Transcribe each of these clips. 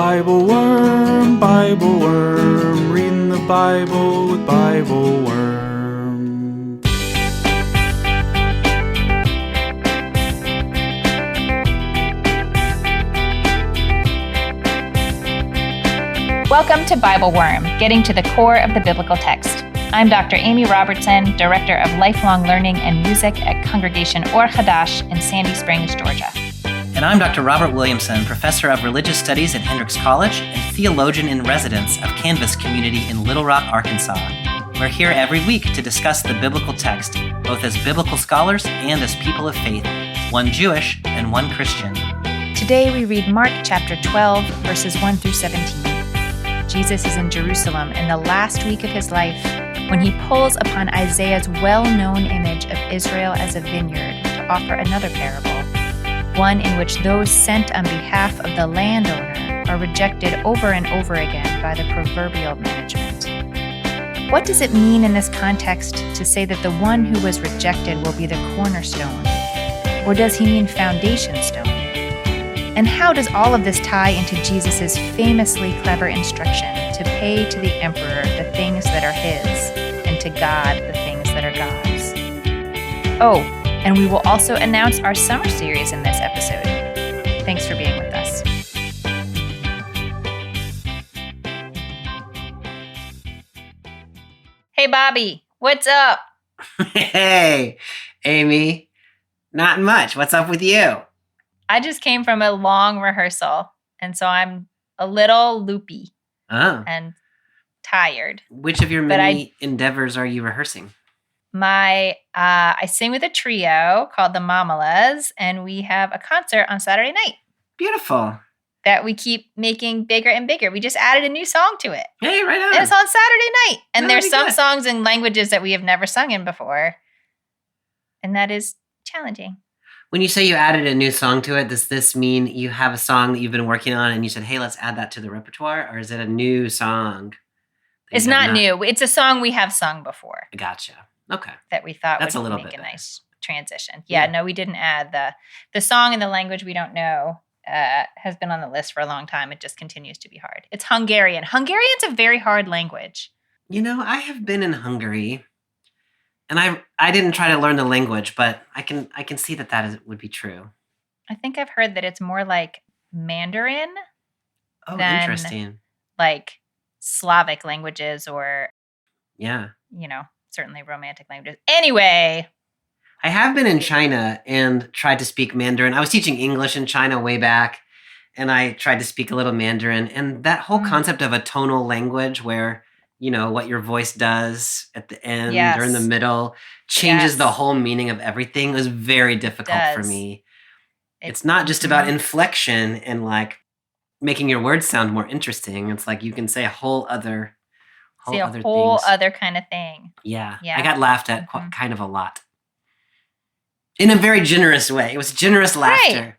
BibleWorm, reading the Bible with BibleWorm. Welcome to BibleWorm, getting to the core of the biblical text. I'm Dr. Amy Robertson, Director of Lifelong Learning and Music at Congregation Or Hadash in Sandy Springs, Georgia. And I'm Dr. Robert Williamson, Professor of Religious Studies at Hendrix College and Theologian in Residence of Canvas Community in Little Rock, Arkansas. We're here every week to discuss the biblical text, both as biblical scholars and as people of faith, one Jewish and one Christian. Today we read Mark chapter 12, verses 1 through 17. Jesus is in Jerusalem in the last week of his life when he pulls upon Isaiah's well-known image of Israel as a vineyard to offer another parable, one in which those sent on behalf of the landowner are rejected over and over again by the proverbial management. What does it mean in this context to say that the one who was rejected will be the cornerstone? Or does he mean foundation stone? And how does all of this tie into Jesus' famously clever instruction to pay to the emperor the things that are his, and to God the things that are God's? Oh, and we will also announce our summer series in this episode. Thanks for being with us. Hey, Bobby, what's up? Hey, Amy. Not much. What's up with you? I just came from a long rehearsal, and so I'm a little loopy and tired. Which of your many endeavors are you rehearsing? I sing with a trio called the Mamalas, and we have a concert on Saturday night. Beautiful. That we keep making bigger and bigger. We just added a new song to it. Hey, right on. And it's on Saturday night. And That'll there's some songs in languages that we have never sung in before. And that is challenging. When you say you added a new song to it, does this mean you have a song that you've been working on and you said, hey, let's add that to the repertoire? Or is it a new song? It's not new. It's a song we have sung before. Gotcha. Okay. That we thought That's would a little make bit a better. nice transition. Yeah, no, we didn't add the song in the language we don't know. Has been on the list for a long time. It just continues to be hard. It's Hungarian. Hungarian's a very hard language. You know, I have been in Hungary, and I didn't try to learn the language, but I can see that would be true. I think I've heard that it's more like Mandarin than interesting. Like Slavic languages or, Yeah. Certainly romantic languages. Anyway. I have been in China and tried to speak Mandarin. I was teaching English in China way back, and I tried to speak a little Mandarin. And that whole concept of a tonal language where, what your voice does at the end or in the middle changes the whole meaning of everything was very difficult for me. It's not just about inflection and like making your words sound more interesting. It's like you can say a whole other kind of thing. Yeah. I got laughed at kind of a lot. In a very generous way. It was generous laughter.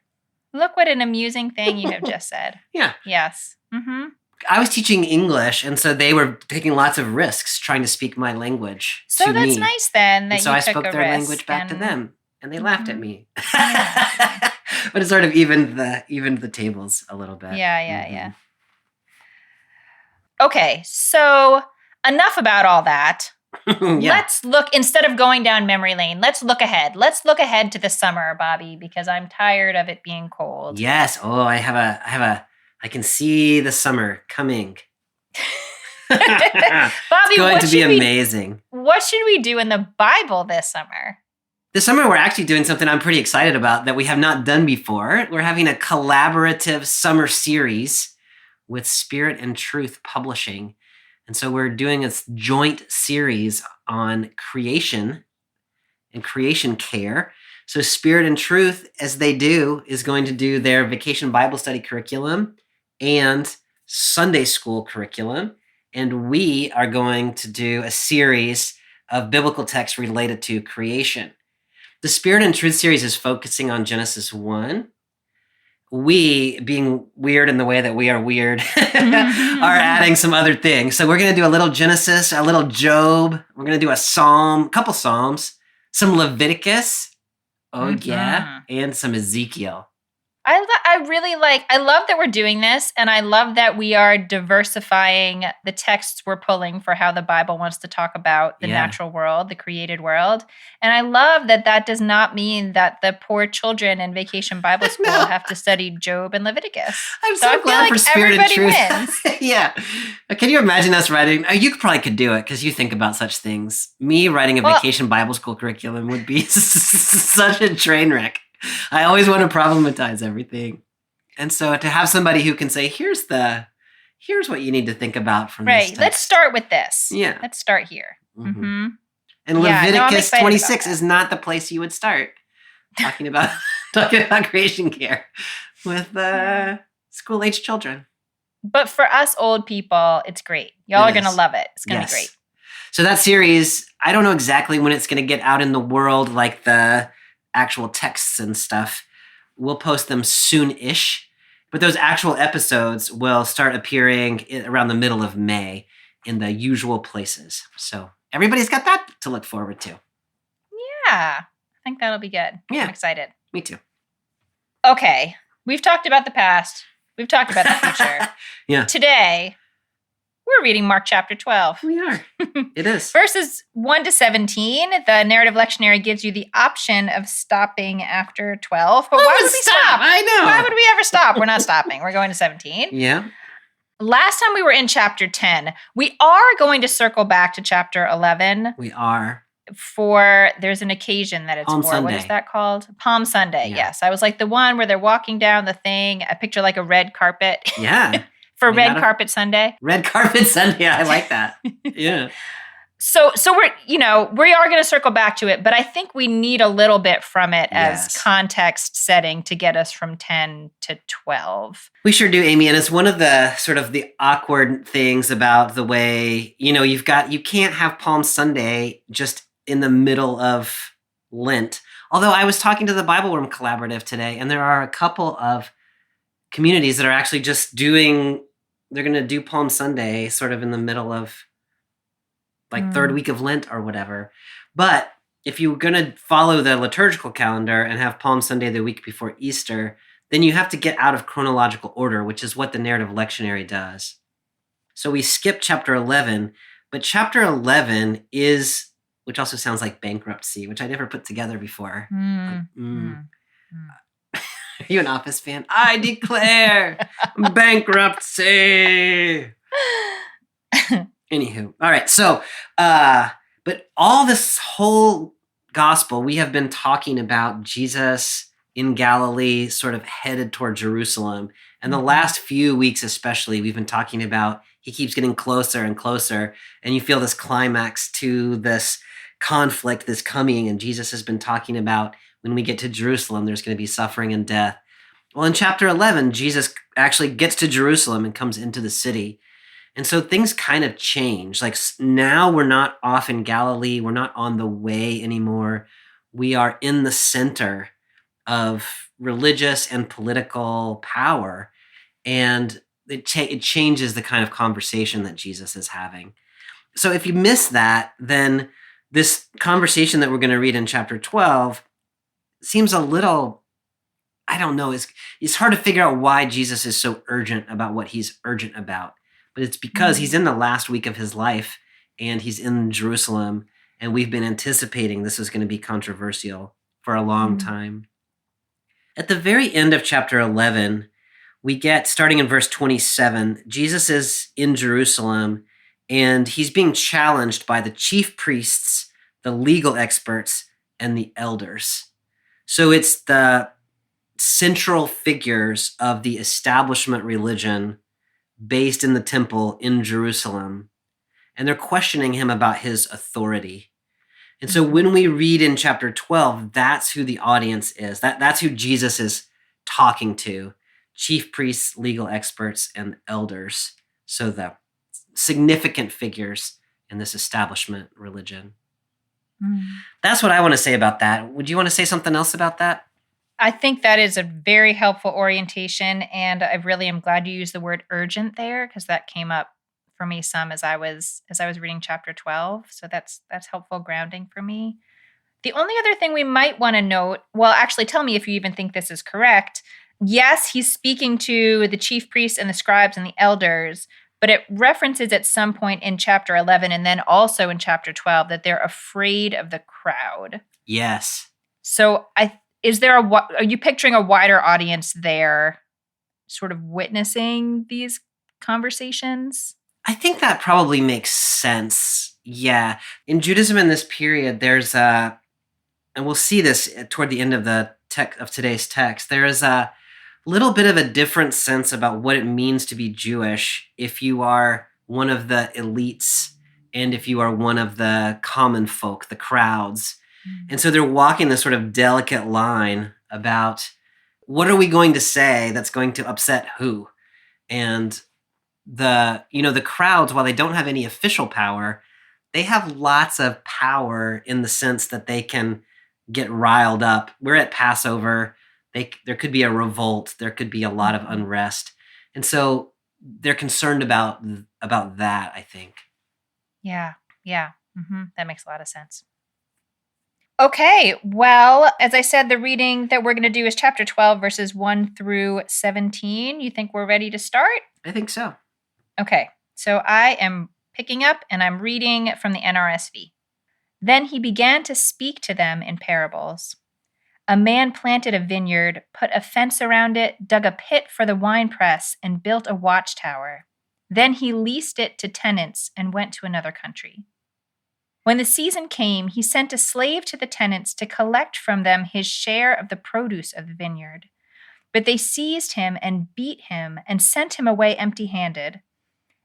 Look what an amusing thing you have just said. Yeah. Yes. Mm-hmm. I was teaching English, and so they were taking lots of risks trying to speak my language to me. So that's nice then that you took a risk. So I spoke their language back to them, and they laughed at me. But it sort of evened the tables a little bit. Yeah. Okay, so enough about all that. Let's look, instead of going down memory lane, let's look ahead. Let's look ahead to the summer, Bobby, because I'm tired of it being cold. Yes. Oh, I can see the summer coming. Bobby, it's going to be amazing. What should we do in the Bible this summer? This summer, we're actually doing something I'm pretty excited about that we have not done before. We're having a collaborative summer series with Spirit and Truth Publishing. And so we're doing a joint series on creation and creation care. So Spirit and Truth, as they do, is going to do their Vacation Bible Study curriculum and Sunday school curriculum. And we are going to do a series of biblical texts related to creation. The Spirit and Truth series is focusing on Genesis 1. We, being weird in the way that we are weird, are adding some other things. So we're going to do a little Genesis, a little Job. We're going to do a couple Psalms, some Leviticus. Oh, yeah. And some Ezekiel. I love that we're doing this, and I love that we are diversifying the texts we're pulling for how the Bible wants to talk about the natural world, the created world. And I love that does not mean that the poor children in Vacation Bible School have to study Job and Leviticus. I'm so glad for Spirit and Truth. Wins. Yeah. Can you imagine us writing? You probably could do it because you think about such things. Me writing a Vacation Bible School curriculum would be such a train wreck. I always want to problematize everything. And so to have somebody who can say, here's what you need to think about from this text. Let's start with this. Yeah. Let's start here. Mm-hmm. And Leviticus 26 is not the place you would start talking about creation care with school-age children. But for us old people, it's great. Y'all are going to love it. It's going to be great. So that series, I don't know exactly when it's going to get out in the world, like the actual texts and stuff. We'll post them soon-ish. But those actual episodes will start appearing around the middle of May in the usual places. So everybody's got that to look forward to. Yeah. I think that'll be good. Yeah. I'm excited. Me too. Okay. We've talked about the past. We've talked about the future. Yeah. Today, we're reading Mark chapter 12. We are. It is. Verses 1 to 17, the narrative lectionary gives you the option of stopping after 12. But why would we stop? I know. Why would we ever stop? We're not stopping. We're going to 17. Yeah. Last time we were in chapter 10. We are going to circle back to chapter 11. We are. There's an occasion that it's Palm for. Sunday. What is that called? Palm Sunday. Yeah. Yes. I was like the one where they're walking down the thing. I picture like a red carpet. Yeah. For Red Carpet Sunday. Red Carpet Sunday. I like that. Yeah. So we are going to circle back to it, but I think we need a little bit from it as context setting to get us from 10 to 12. We sure do, Amy. And it's one of the sort of the awkward things about the way, you can't have Palm Sunday just in the middle of Lent. Although I was talking to the BibleWorm Collaborative today, and there are a couple of communities that are actually just they're going to do Palm Sunday sort of in the middle of third week of Lent or whatever. But if you're going to follow the liturgical calendar and have Palm Sunday the week before Easter, then you have to get out of chronological order, which is what the narrative lectionary does. So we skip chapter 11, but chapter 11 which also sounds like bankruptcy, which I never put together before. Are you an Office fan? I declare bankruptcy. Anywho. All right. So, but all this whole gospel, we have been talking about Jesus in Galilee, sort of headed toward Jerusalem. And the last few weeks, especially, we've been talking about he keeps getting closer and closer. And you feel this climax to this conflict, this coming. And Jesus has been talking about when we get to Jerusalem, there's going to be suffering and death. Well, in chapter 11, Jesus actually gets to Jerusalem and comes into the city. And so things kind of change. Like now we're not off in Galilee. We're not on the way anymore. We are in the center of religious and political power. And it changes the kind of conversation that Jesus is having. So if you miss that, then this conversation that we're going to read in chapter 12 seems a little, I don't know, it's hard to figure out why Jesus is so urgent about what he's urgent about. But it's because he's in the last week of his life and he's in Jerusalem, and we've been anticipating this was going to be controversial for a long time. At the very end of chapter 11, we get, starting in verse 27, Jesus is in Jerusalem and he's being challenged by the chief priests, the legal experts, and the elders. So it's the central figures of the establishment religion based in the temple in Jerusalem, and they're questioning him about his authority. And so when we read in chapter 12, that's who the audience is. That's who Jesus is talking to: chief priests, legal experts, and elders. So the significant figures in this establishment religion. That's what I want to say about that. Would you want to say something else about that? I think that is a very helpful orientation, and I really am glad you used the word urgent there, because that came up for me some as I was reading chapter 12. So that's helpful grounding for me. The only other thing we might want to note, well, actually tell me if you even think this is correct, yes, he's speaking to the chief priests and the scribes and the elders, but it references at some point in chapter 11 and then also in chapter 12 that they're afraid of the crowd. Yes. So are you picturing a wider audience there sort of witnessing these conversations? I think that probably makes sense. Yeah. In Judaism in this period, there's and we'll see this toward the end of the text of today's text, there is a little bit of a different sense about what it means to be Jewish if you are one of the elites and if you are one of the common folk, the crowds. And so they're walking this sort of delicate line about what are we going to say that's going to upset who? And the crowds, while they don't have any official power, they have lots of power in the sense that they can get riled up. We're at Passover. There could be a revolt. There could be a lot of unrest. And so they're concerned about that, I think. Yeah. That makes a lot of sense. Okay, well, as I said, the reading that we're going to do is chapter 12, verses 1 through 17. You think we're ready to start? I think so. Okay, so I am picking up and I'm reading from the NRSV. Then he began to speak to them in parables. A man planted a vineyard, put a fence around it, dug a pit for the winepress, and built a watchtower. Then he leased it to tenants and went to another country. When the season came, he sent a slave to the tenants to collect from them his share of the produce of the vineyard. But they seized him and beat him and sent him away empty-handed.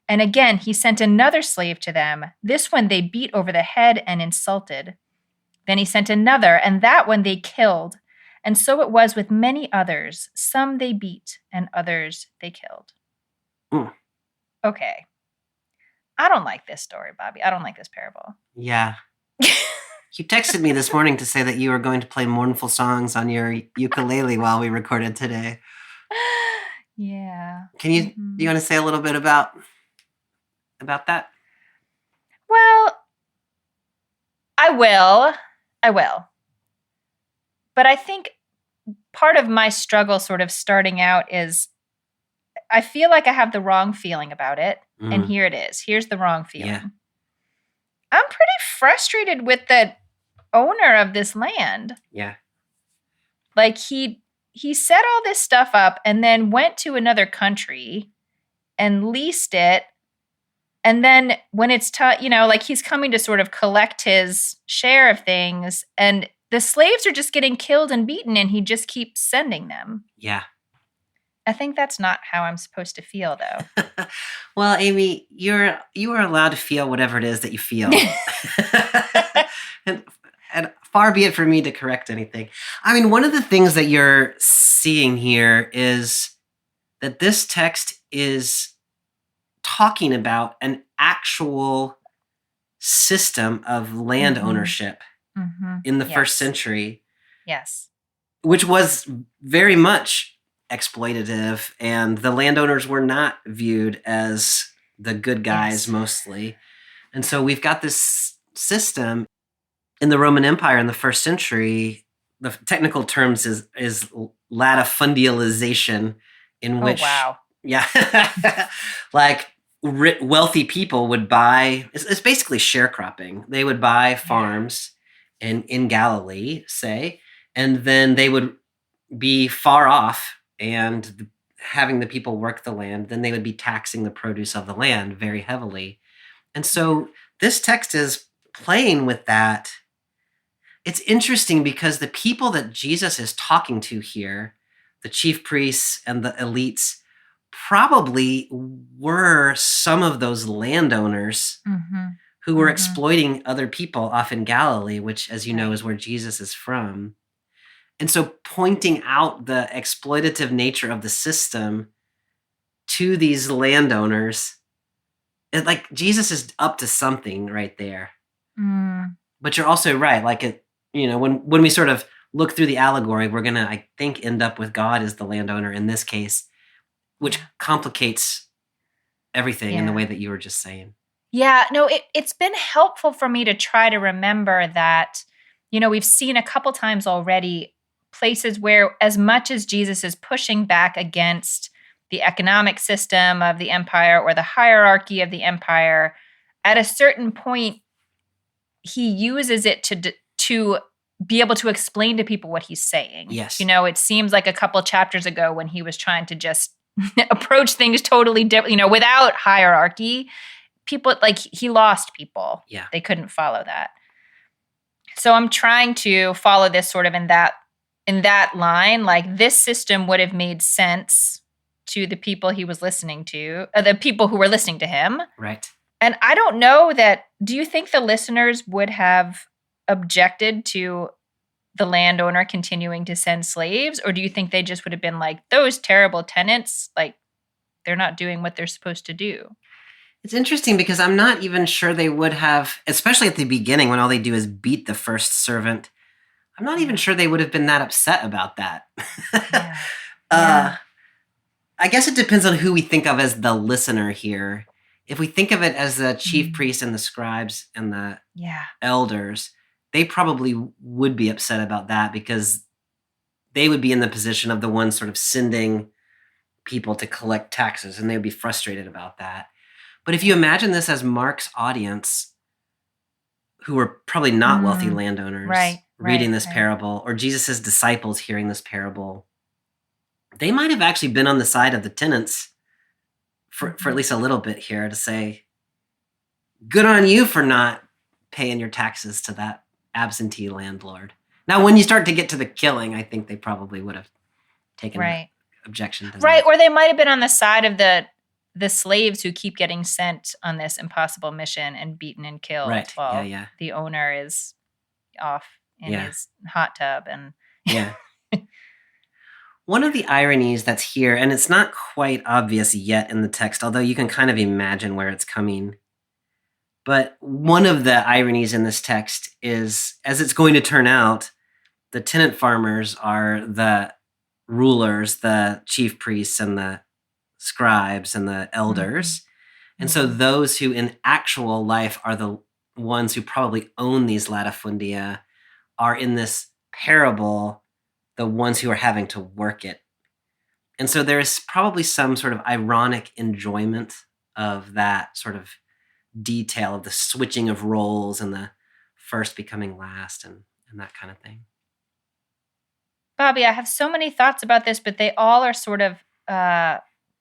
And again he sent another slave to them. This one they beat over the head and insulted. Then he sent another, and that one they killed. And so it was with many others. Some they beat, and others they killed. Okay. I don't like this story, Bobby. I don't like this parable. Yeah. You texted me this morning to say that you were going to play mournful songs on your ukulele while we recorded today. Yeah. Do you want to say a little bit about that? Well, I will. But I think part of my struggle sort of starting out is I feel like I have the wrong feeling about it. And here it is. Here's the wrong feeling. Yeah. I'm pretty frustrated with the owner of this land. Yeah. Like he set all this stuff up and then went to another country and leased it. And then when it's like he's coming to sort of collect his share of things, and the slaves are just getting killed and beaten, and he just keeps sending them. Yeah. I think that's not how I'm supposed to feel, though. Well, Amy, you are allowed to feel whatever it is that you feel. and far be it for me to correct anything. I mean, one of the things that you're seeing here is that this text is talking about an actual system of land ownership in the first century. Yes. Which was very much exploitative, and the landowners were not viewed as the good guys mostly. And so we've got this system in the Roman Empire in the first century. The technical terms is latifundialization, in which like wealthy people would buy, it's basically sharecropping. They would buy farms in Galilee, say, and then they would be far off and having the people work the land. Then they would be taxing the produce of the land very heavily. And so this text is playing with that. It's interesting because the people that Jesus is talking to here, the chief priests and the elites, probably were some of those landowners who were exploiting other people off in Galilee, which, as you know, is where Jesus is from. And so pointing out the exploitative nature of the system to these landowners, like Jesus is up to something right there. But you're also right. Like, when we sort of look through the allegory, we're going to, I think, end up with God as the landowner in this case, which complicates everything in the way that you were just saying. Yeah, no, it's been helpful for me to try to remember that, we've seen a couple times already places where, as much as Jesus is pushing back against the economic system of the empire or the hierarchy of the empire, at a certain point, he uses it to be able to explain to people what he's saying. Yes. It seems like a couple chapters ago when he was trying to just approach things totally different, without hierarchy, people, like, he lost people. Yeah. They couldn't follow that. So I'm trying to follow this sort of in that line. Like, this system would have made sense to the people he was listening to, the people who were listening to him. Right. And I don't know do you think the listeners would have objected to the landowner continuing to send slaves? Or do you think they just would have been like, those terrible tenants, like, they're not doing what they're supposed to do? It's interesting because I'm not even sure they would have, especially at the beginning when all they do is beat the first servant. I'm not even sure they would have been that upset about that. Yeah. I guess it depends on who we think of as the listener here. If we think of it as the chief priests and the scribes and the elders, they probably would be upset about that because they would be in the position of the ones sort of sending people to collect taxes, and they would be frustrated about that. But if you imagine this as Mark's audience, who were probably not wealthy landowners, reading this parable, or Jesus' disciples hearing this parable, they might have actually been on the side of the tenants for at least a little bit here to say, good on you for not paying your taxes to that absentee landlord. Now, when you start to get to the killing, I think they probably would have taken objection to that. Or they might have been on the side of the slaves who keep getting sent on this impossible mission and beaten and killed while the owner is off in his hot tub. And one of the ironies that's here, and it's not quite obvious yet in the text, although you can kind of imagine where it's coming. But one of the ironies in this text is, as it's going to turn out, the tenant farmers are the rulers, the chief priests and the scribes and the elders. And so those who in actual life are the ones who probably own these latifundia are in this parable the ones who are having to work it. And so there's probably some sort of ironic enjoyment of that sort of detail of the switching of roles and the first becoming last and that kind of thing. Bobby, I have so many thoughts about this, but they all are sort of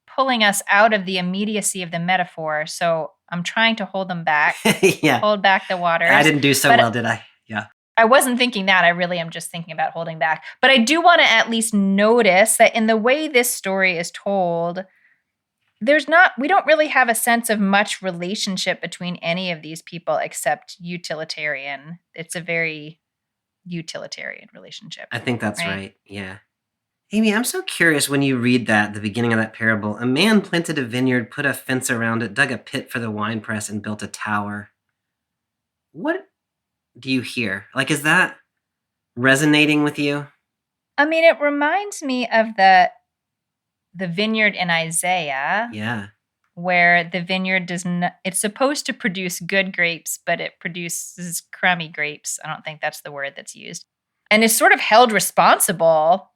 pulling us out of the immediacy of the metaphor. So I'm trying to hold them back, hold back the waters. I didn't do so well, did I? Yeah. I wasn't thinking that. I really am just thinking about holding back. But I do want to at least notice that in the way this story is told, we don't really have a sense of much relationship between any of these people except utilitarian. It's a very utilitarian relationship. I think that's right. Yeah. Amy, I'm so curious when you read that, the beginning of that parable, a man planted a vineyard, put a fence around it, dug a pit for the winepress, and built a tower. What do you hear? Like, is that resonating with you? I mean, it reminds me of the vineyard in Isaiah. Yeah. Where the vineyard it's supposed to produce good grapes, but it produces crummy grapes. I don't think that's the word that's used. And is sort of held responsible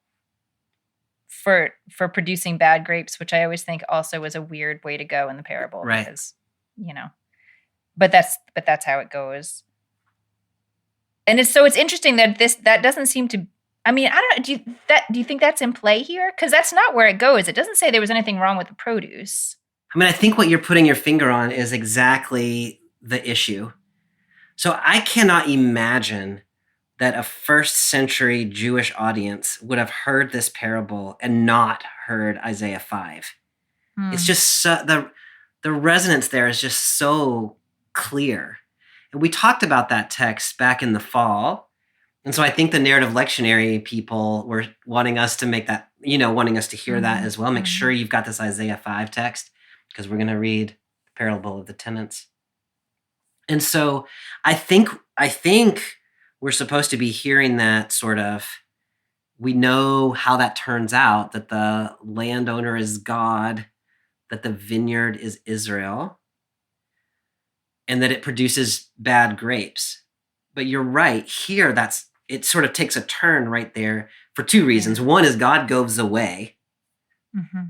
for producing bad grapes, which I always think also was a weird way to go in the parable. Right. Because, but that's how it goes. And it's interesting that that doesn't seem to, I mean, I don't know, do you think that's in play here? Because that's not where it goes. It doesn't say there was anything wrong with the produce. I mean, I think what you're putting your finger on is exactly the issue. So I cannot imagine that a first century Jewish audience would have heard this parable and not heard Isaiah 5. It's just the resonance there is just so clear. And we talked about that text back in the fall. And so I think the narrative lectionary people were wanting us to make that, wanting us to hear that as well. Make sure you've got this Isaiah 5 text, because we're going to read the parable of the tenants. And so I think we're supposed to be hearing that sort of, we know how that turns out, that the landowner is God, that the vineyard is Israel, and that it produces bad grapes. But you're right, here it sort of takes a turn right there for two reasons. One is God goes away. Mm-hmm.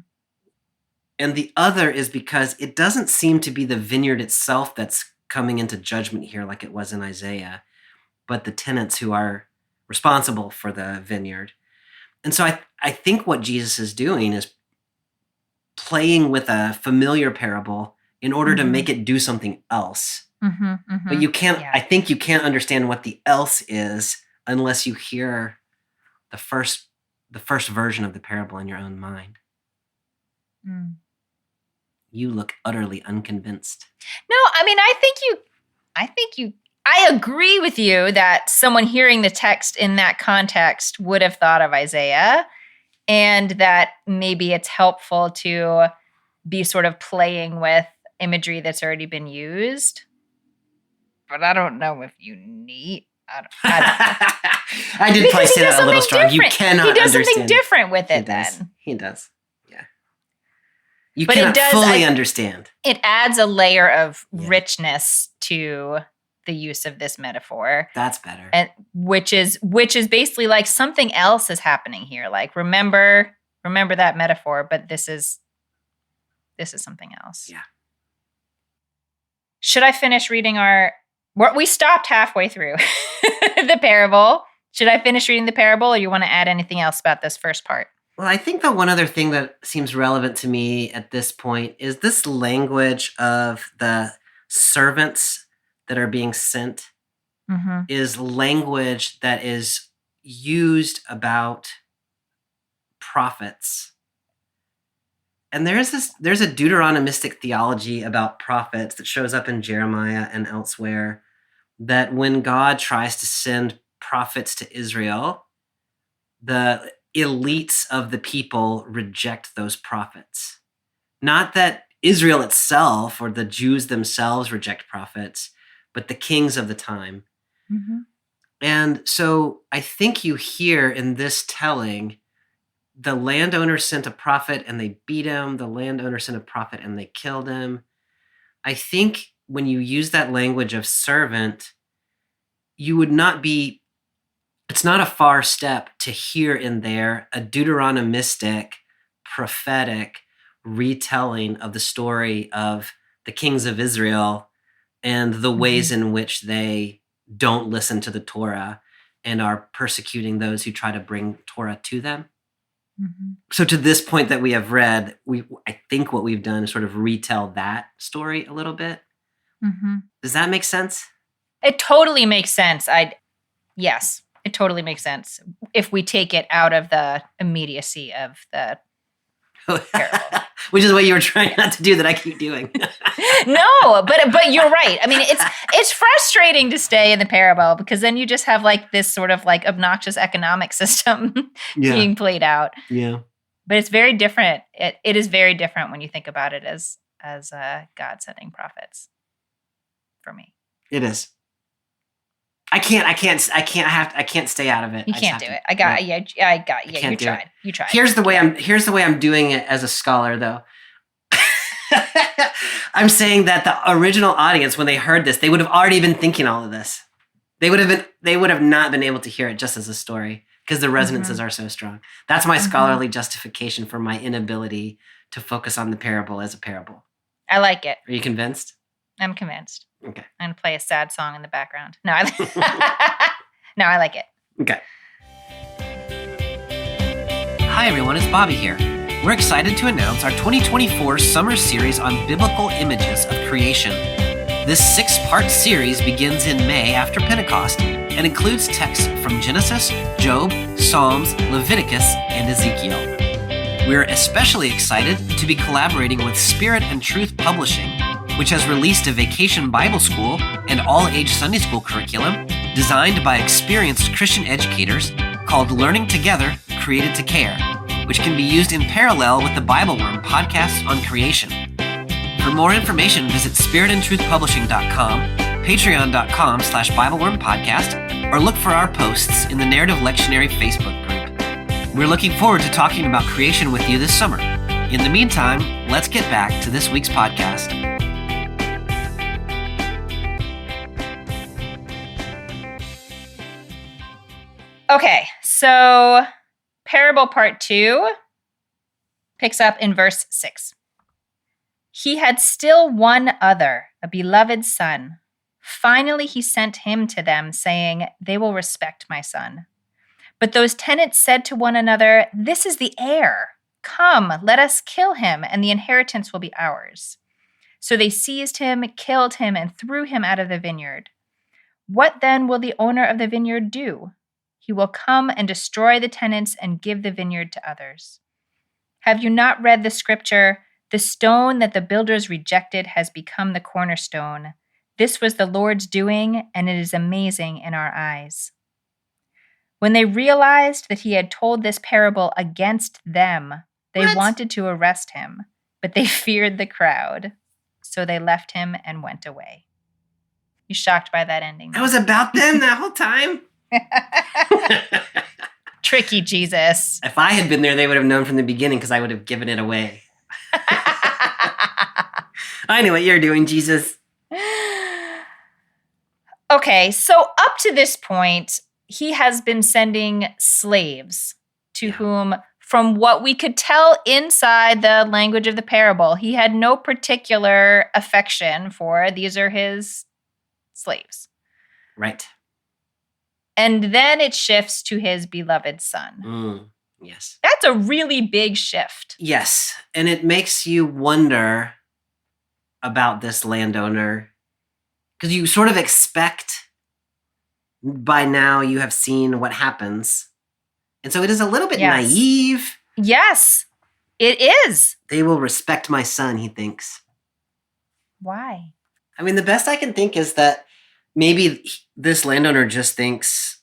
And the other is because it doesn't seem to be the vineyard itself that's coming into judgment here like it was in Isaiah, but the tenants who are responsible for the vineyard. And so I think what Jesus is doing is playing with a familiar parable in order to make it do something else. But you can't, I think you can't understand what the else is unless you hear the first version of the parable in your own mind. You look utterly unconvinced. No, I mean, I agree with you that someone hearing the text in that context would have thought of Isaiah, and that maybe it's helpful to be sort of playing with imagery that's already been used. But I don't know if you need. I don't I did probably say that a little strong. Different. You cannot He does understand. something different with it then. He does. Yeah. You But cannot fully understand. It adds a layer of richness to the use of this metaphor. That's better. And which is basically like something else is happening here. Like remember that metaphor, but this is something else. Yeah. Should I finish reading we stopped halfway through the parable. Should I finish reading the parable, or you want to add anything else about this first part? Well, I think the one other thing that seems relevant to me at this point is this language of the servants that are being sent is language that is used about prophets. And there's a Deuteronomistic theology about prophets that shows up in Jeremiah and elsewhere, that when God tries to send prophets to Israel, the elites of the people reject those prophets. Not that Israel itself or the Jews themselves reject prophets, but the kings of the time. And so I think you hear in this telling, the landowner sent a prophet and they beat him. The landowner sent a prophet and they killed him. I think when you use that language of servant, it's not a far step to hear in there a Deuteronomistic, prophetic retelling of the story of the kings of Israel and the ways in which they don't listen to the Torah and are persecuting those who try to bring Torah to them. So to this point that we have read, I think what we've done is sort of retell that story a little bit. Does that make sense? It totally makes sense. Yes, it totally makes sense if we take it out of the immediacy of the parable. Which is what you were trying not to do that I keep doing. No, but you're right. I mean, it's frustrating to stay in the parable because then you just have like this sort of like obnoxious economic system being played out. Yeah. But it's very different. It is very different when you think about it as God sending prophets. For me, it is. I can't stay out of it. You can't do it. I got you. You tried. Here's the way I'm doing it as a scholar, though. I'm saying that the original audience, when they heard this, they would have already been thinking all of this. They would have not been able to hear it just as a story because the resonances are so strong. That's my scholarly justification for my inability to focus on the parable as a parable. I like it. Are you convinced? I'm convinced. Okay. I'm going to play a sad song in the background. No, I like it. Okay. Hi, everyone. It's Bobby here. We're excited to announce our 2024 summer series on biblical images of creation. This 6-part series begins in May after Pentecost and includes texts from Genesis, Job, Psalms, Leviticus, and Ezekiel. We're especially excited to be collaborating with Spirit and Truth Publishing, which has released a vacation Bible school and all-age Sunday school curriculum designed by experienced Christian educators called Learning Together, Created to Care, which can be used in parallel with the BibleWorm podcasts on creation. For more information, visit spiritandtruthpublishing.com, patreon.com/BibleWorm podcast, or look for our posts in the Narrative Lectionary Facebook group. We're looking forward to talking about creation with you this summer. In the meantime, let's get back to this week's podcast. Okay, so parable part 2 picks up in verse 6. He had still one other, a beloved son. Finally, he sent him to them, saying, "They will respect my son." But those tenants said to one another, "This is the heir. Come, let us kill him, and the inheritance will be ours." So they seized him, killed him, and threw him out of the vineyard. What then will the owner of the vineyard do? He will come and destroy the tenants and give the vineyard to others. Have you not read the scripture? The stone that the builders rejected has become the cornerstone. This was the Lord's doing, and it is amazing in our eyes. When they realized that he had told this parable against them, they wanted to arrest him, but they feared the crowd. So they left him and went away. You shocked by that ending? That was about them that whole time? Tricky Jesus. If I had been there, they would have known from the beginning because I would have given it away. I know what you're doing, Jesus. Okay, so up to this point, he has been sending slaves to whom, from what we could tell inside the language of the parable, he had no particular affection for. These are his slaves. Right. And then it shifts to his beloved son. Yes. That's a really big shift. Yes. And it makes you wonder about this landowner because you sort of expect by now you have seen what happens. And so it is a little bit naive. Yes, it is. They will respect my son, he thinks. Why? I mean, the best I can think is that maybe this landowner just thinks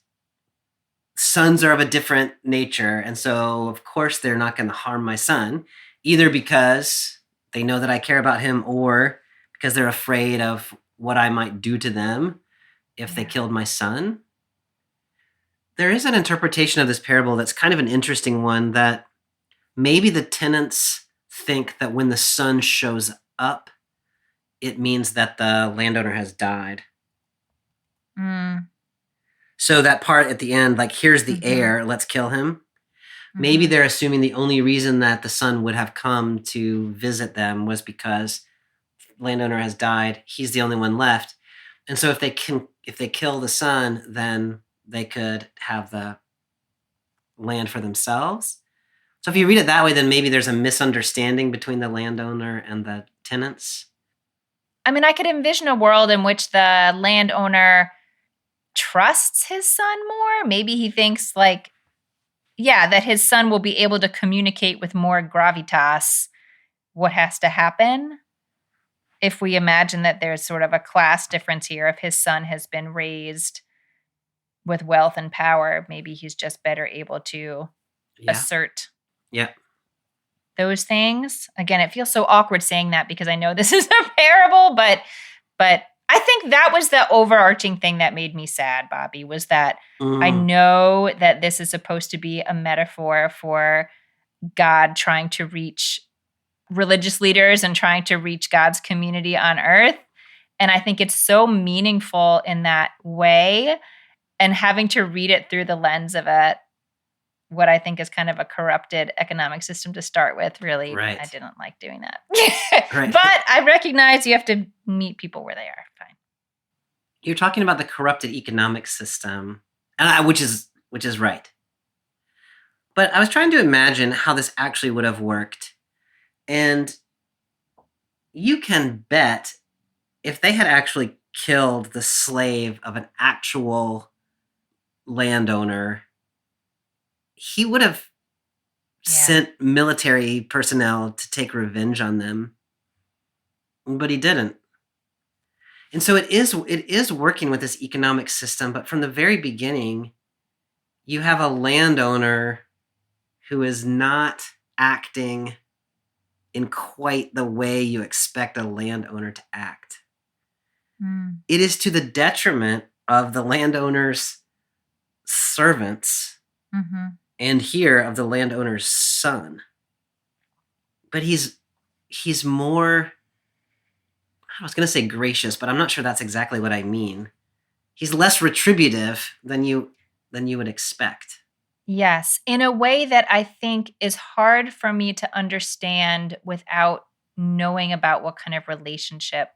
sons are of a different nature. And so, of course, they're not going to harm my son, either because they know that I care about him or because they're afraid of what I might do to them if they killed my son. There is an interpretation of this parable that's kind of an interesting one, that maybe the tenants think that when the son shows up, it means that the landowner has died. So that part at the end, like, here's the heir, let's kill him. Maybe they're assuming the only reason that the son would have come to visit them was because the landowner has died. He's the only one left. And so if they kill the son, then they could have the land for themselves. So if you read it that way, then maybe there's a misunderstanding between the landowner and the tenants. I mean, I could envision a world in which the landowner trusts his son more. Maybe he thinks that his son will be able to communicate with more gravitas what has to happen. If we imagine that there's sort of a class difference here, if his son has been raised with wealth and power, maybe he's just better able to assert those things. Again, it feels so awkward saying that because I know this is a parable, but I think that was the overarching thing that made me sad, Bobby, was that I know that this is supposed to be a metaphor for God trying to reach religious leaders and trying to reach God's community on earth. And I think it's so meaningful in that way. And having to read it through the lens of what I think is kind of a corrupted economic system to start with, really, I didn't like doing that. But I recognize you have to meet people where they are. Fine. You're talking about the corrupted economic system, which is right. But I was trying to imagine how this actually would have worked. And you can bet if they had actually killed the slave of an actual landowner, he would have sent military personnel to take revenge on them. But he didn't. And so it is working with this economic system, but from the very beginning, you have a landowner who is not acting in quite the way you expect a landowner to act. It is to the detriment of the landowner's servants and here of the landowner's son. But he's more, I was going to say gracious, but I'm not sure that's exactly what I mean. He's less retributive than you would expect. Yes, in a way that I think is hard for me to understand without knowing about what kind of relationship.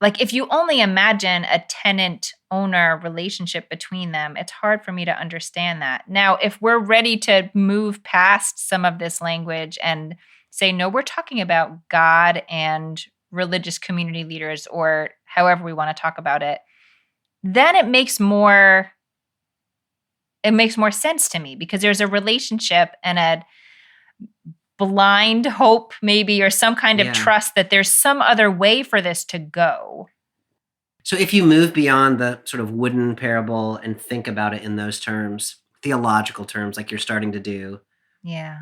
Like, if you only imagine a tenant-owner relationship between them, it's hard for me to understand that. Now, if we're ready to move past some of this language and say, no, we're talking about God and religious community leaders, or however we want to talk about it, then it makes more sense to me, because there's a relationship and a blind hope, maybe, or some kind of Yeah. trust that there's some other way for this to go. So if you move beyond the sort of wooden parable and think about it in those terms, theological terms, like you're starting to do, Yeah.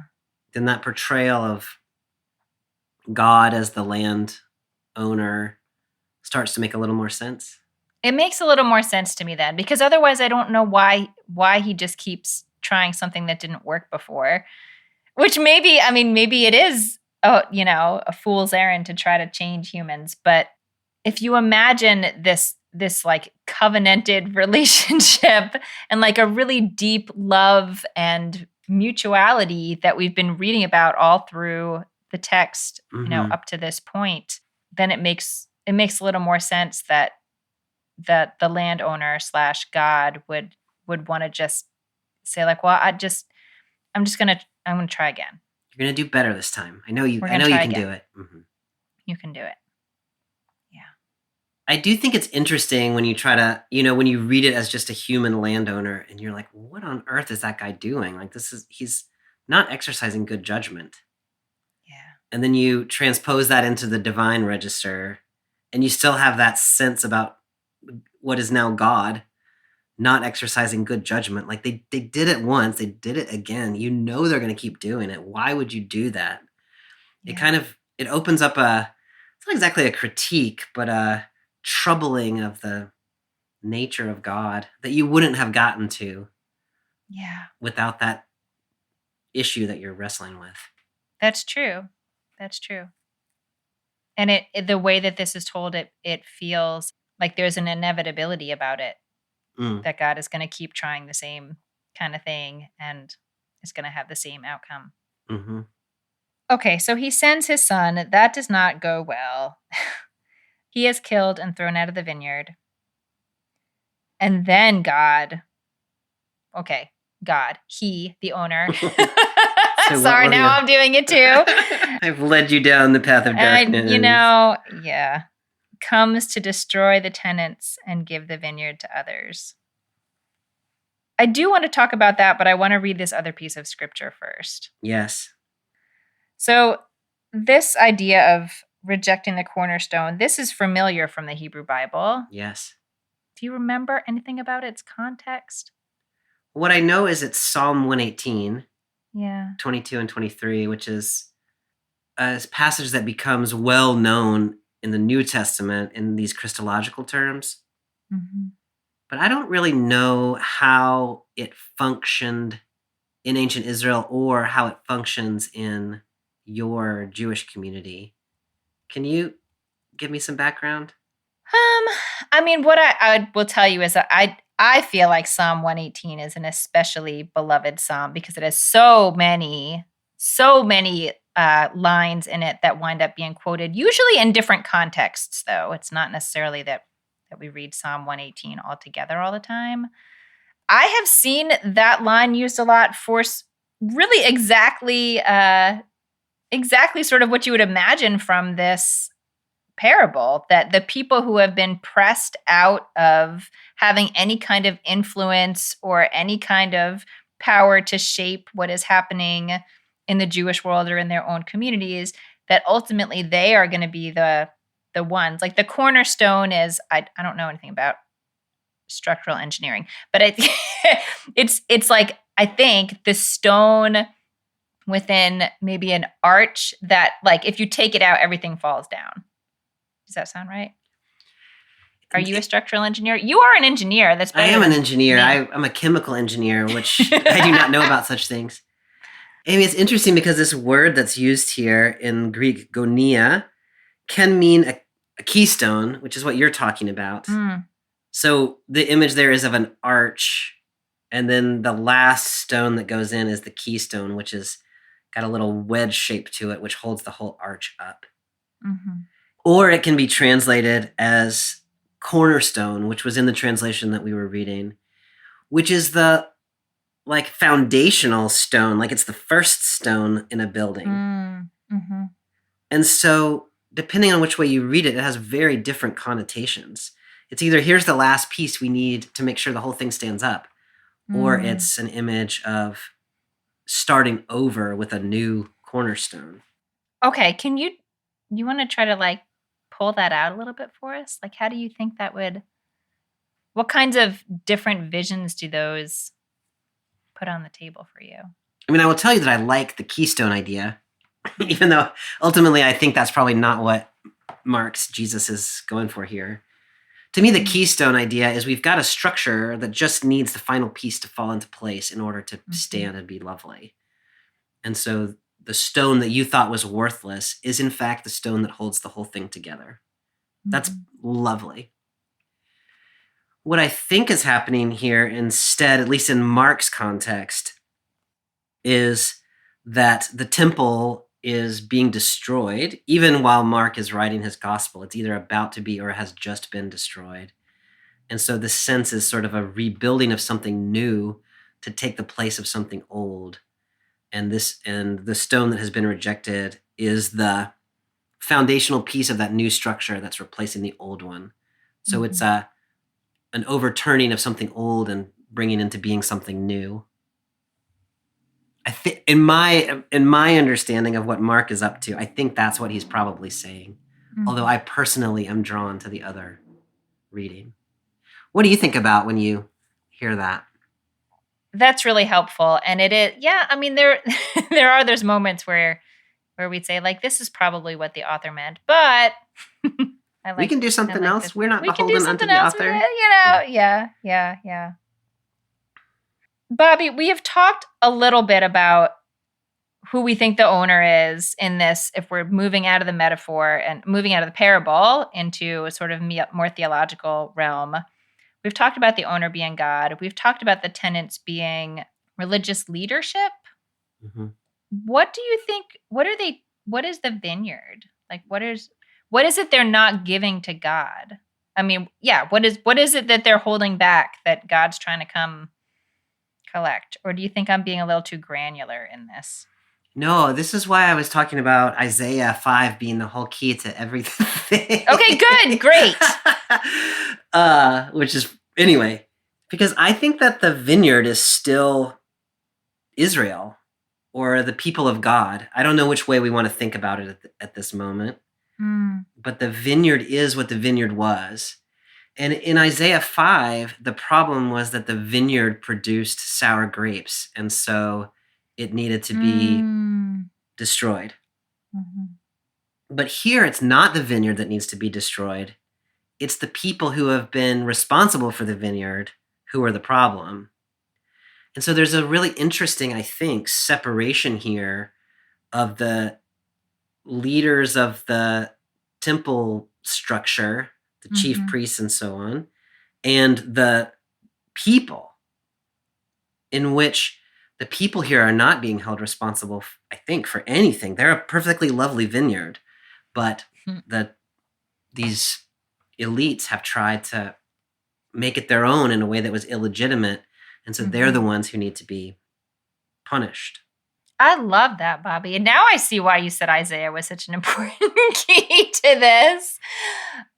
then that portrayal of God as the land owner starts to make a little more sense. It makes a little more sense to me then, because otherwise I don't know why he just keeps trying something that didn't work before. Which maybe it is a fool's errand to try to change humans, but if you imagine this like covenanted relationship and like a really deep love and mutuality that we've been reading about all through the text, Mhm. up to this point, then it makes a little more sense that the landowner / God would want to just say, like, well, I'm gonna try again. You're going to do better this time. I know you We're I gonna know you try can again. do it. Mhm. You can do it. I do think it's interesting when you try to, when you read it as just a human landowner and you're like, what on earth is that guy doing? Like, he's not exercising good judgment. Yeah. And then you transpose that into the divine register and you still have that sense about what is now God not exercising good judgment. Like they did it once, they did it again. They're going to keep doing it. Why would you do that? Yeah. It opens up it's not exactly a critique, but a troubling of the nature of God that you wouldn't have gotten to Yeah. without that issue that you're wrestling with. That's true. That's true. And the way that this is told, it feels like there's an inevitability about it, Mm. that God is going to keep trying the same kind of thing and is going to have the same outcome. Mm-hmm. Okay, so he sends his son. That does not go well. He is killed and thrown out of the vineyard. And then God, he, the owner. So Sorry, what were now you- I'm doing it too. I've led you down the path of darkness. And, comes to destroy the tenants and give the vineyard to others. I do want to talk about that, but I want to read this other piece of scripture first. Yes. So this idea of rejecting the cornerstone, this is familiar from the Hebrew Bible. Yes. Do you remember anything about its context? What I know is it's Psalm 118, Yeah. 22 and 23, which is a passage that becomes well known in the New Testament in these Christological terms. Mm-hmm. But I don't really know how it functioned in ancient Israel or how it functions in your Jewish community. Can you give me some background? What I will tell you is that I feel like Psalm 118 is an especially beloved psalm because it has so many lines in it that wind up being quoted, usually in different contexts, though. It's not necessarily that we read Psalm 118 all together all the time. I have seen that line used a lot for really exactly sort of what you would imagine from this parable, that the people who have been pressed out of having any kind of influence or any kind of power to shape what is happening in the Jewish world or in their own communities, that ultimately they are going to be the ones. Like the cornerstone is, I don't know anything about structural engineering, but it's like, I think the stone within maybe an arch that, like, if you take it out, everything falls down. Does that sound right? Are you a structural engineer? You are an engineer. That's better. I am an engineer. me. I'm a chemical engineer, which I do not know about such things. Amy, it's interesting because this word that's used here in Greek, gonia, can mean a keystone, which is what you're talking about. Mm. So the image there is of an arch And then the last stone that goes in is the keystone, which is got a little wedge shape to it, which holds the whole arch up. Mm-hmm. Or it can be translated as cornerstone, which was in the translation that we were reading, which is the like foundational stone, like it's the first stone in a building. Mm-hmm. And so depending on which way you read it, it has very different connotations. It's either here's the last piece we need to make sure the whole thing stands up, or it's an image of starting over with a new cornerstone. Okay, you want to try to like pull that out a little bit for us? Like, how do you think that would, what kinds of different visions do those put on the table for you? I mean, I will tell you that I like the keystone idea, even though ultimately I think that's probably not what Mark's Jesus is going for here. To me, the keystone idea is we've got a structure that just needs the final piece to fall into place in order to stand and be lovely. And so the stone that you thought was worthless is in fact the stone that holds the whole thing together. That's lovely. What I think is happening here instead, at least in Mark's context, is that the temple is being destroyed, even while Mark is writing his gospel. It's either about to be or has just been destroyed. And so the sense is sort of a rebuilding of something new to take the place of something old. And the stone that has been rejected is the foundational piece of that new structure that's replacing the old one. So it's an overturning of something old and bringing into being something new. I think in my understanding of what Mark is up to, I think that's what he's probably saying. Although I personally am drawn to the other reading. What do you think about when you hear that? That's really helpful. And it is, yeah, I mean, there are those moments where we'd say, like, this is probably what the author meant, but we can do something else. This. We're not we beholden unto the author. Yeah. Bobby, we have talked a little bit about who we think the owner is in this, if we're moving out of the metaphor and moving out of the parable into a sort of more theological realm. We've talked about the owner being God. We've talked about the tenants being religious leadership. Mm-hmm. What do you think, what is the vineyard? Like, what is it they're not giving to God? I mean, yeah, what is it that they're holding back that God's trying to come collect? Or do you think I'm being a little too granular in this? No, this is why I was talking about Isaiah 5 being the whole key to everything. Okay, good, great. Which is, anyway, because I think that the vineyard is still Israel or the people of God. I don't know which way we want to think about it at this moment. But the vineyard is what the vineyard was. And in Isaiah 5, the problem was that the vineyard produced sour grapes. And so it needed to be destroyed. Mm-hmm. But here, it's not the vineyard that needs to be destroyed. It's the people who have been responsible for the vineyard who are the problem. And so there's a really interesting, I think, separation here of the leaders of the temple structure, the chief priests and so on, and the people, in which the people here are not being held responsible, I think, for anything. They're a perfectly lovely vineyard, but these elites have tried to make it their own in a way that was illegitimate, and so they're the ones who need to be punished. I love that, Bobby. And now I see why you said Isaiah was such an important key to this.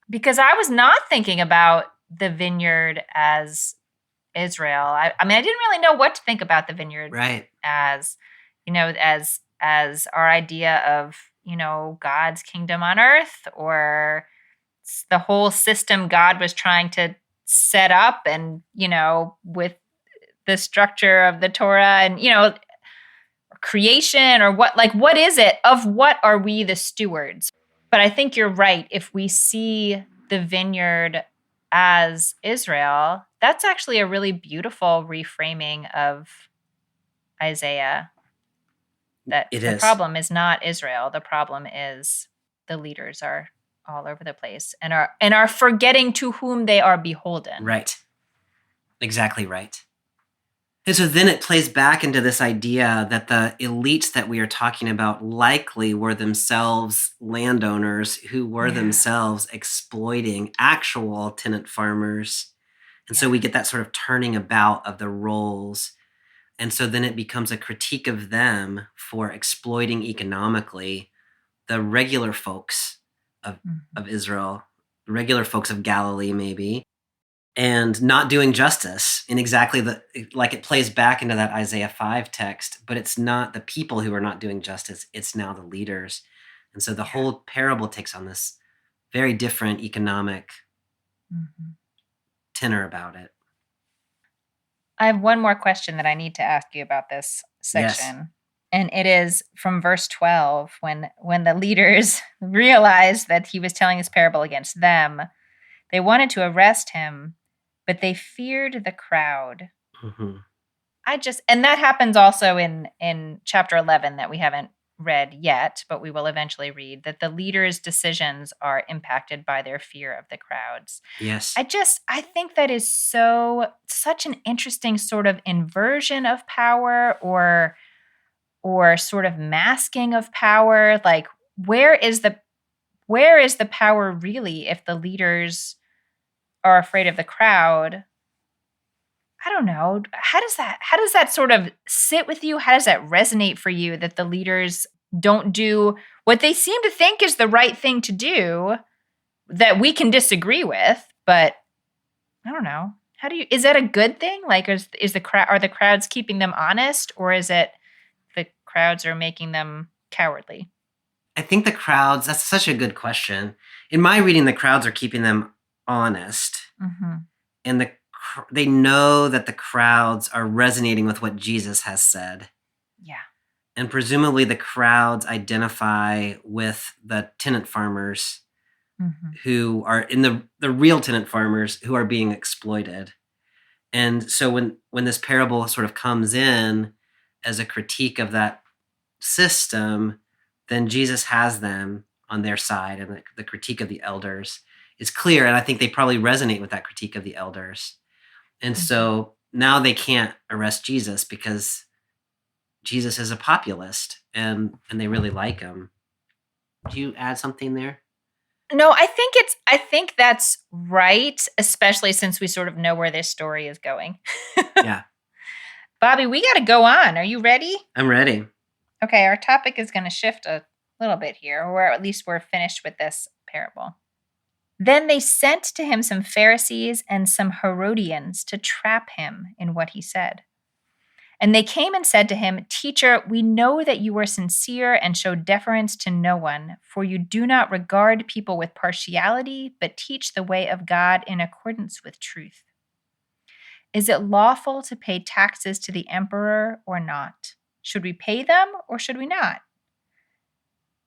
Because I was not thinking about the vineyard as Israel. I mean, I didn't really know what to think about the vineyard as, as our idea of, God's kingdom on earth, or the whole system God was trying to set up and, with the structure of the Torah and, creation, or what is it? Of what are we the stewards? But I think you're right. If we see the vineyard as Israel, that's actually a really beautiful reframing of Isaiah. That the problem is not Israel. The problem is the leaders are all over the place and are forgetting to whom they are beholden. Right. Exactly right. And so then it plays back into this idea that the elites that we are talking about likely were themselves landowners who were themselves exploiting actual tenant farmers. And so we get that sort of turning about of the roles. And so then it becomes a critique of them for exploiting economically the regular folks of Israel, the regular folks of Galilee, maybe, and not doing justice in exactly like it plays back into that Isaiah 5 text, but it's not the people who are not doing justice, it's now the leaders. And so the whole parable takes on this very different economic tenor about it. I have one more question that I need to ask you about this section. Yes. And it is from verse 12, when the leaders realized that he was telling this parable against them, they wanted to arrest him, but they feared the crowd. Mm-hmm. And that happens also in chapter 11 that we haven't read yet, but we will eventually read, that the leaders' decisions are impacted by their fear of the crowds. Yes. I think that is such an interesting sort of inversion of power or sort of masking of power. Like, where is the power really if the leaders are afraid of the crowd? I don't know. How does that sort of sit with you? How does that resonate for you that the leaders don't do what they seem to think is the right thing to do, that we can disagree with, but I don't know. Is that a good thing? Like, are the crowds keeping them honest, or is it the crowds are making them cowardly? I think the crowds, that's such a good question. In my reading, the crowds are keeping them honest. Mm-hmm. And they know that the crowds are resonating with what Jesus has said. Yeah. And presumably the crowds identify with the tenant farmers who are in the real tenant farmers who are being exploited. And so when this parable sort of comes in as a critique of that system, then Jesus has them on their side, and the critique of the elders is clear. And I think they probably resonate with that critique of the elders. And so now they can't arrest Jesus because Jesus is a populist and they really like him. Do you add something there? No, I think that's right, especially since we sort of know where this story is going. Yeah. Bobby, we got to go on. Are you ready? I'm ready. Okay, our topic is going to shift a little bit here, or at least we're finished with this parable. Then they sent to him some Pharisees and some Herodians to trap him in what he said. And they came and said to him, "Teacher, we know that you are sincere and show deference to no one, for you do not regard people with partiality, but teach the way of God in accordance with truth. Is it lawful to pay taxes to the emperor or not? Should we pay them or should we not?"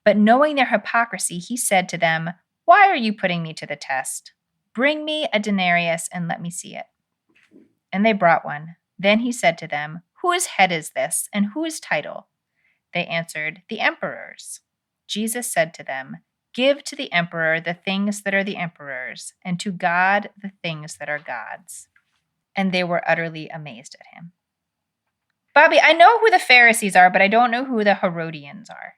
But knowing their hypocrisy, he said to them, "Why are you putting me to the test? Bring me a denarius and let me see it." And they brought one. Then he said to them, "Whose head is this, and whose title?" They answered, "The emperor's." Jesus said to them, "Give to the emperor the things that are the emperor's, and to God the things that are God's." And they were utterly amazed at him. Bobby, I know who the Pharisees are, but I don't know who the Herodians are.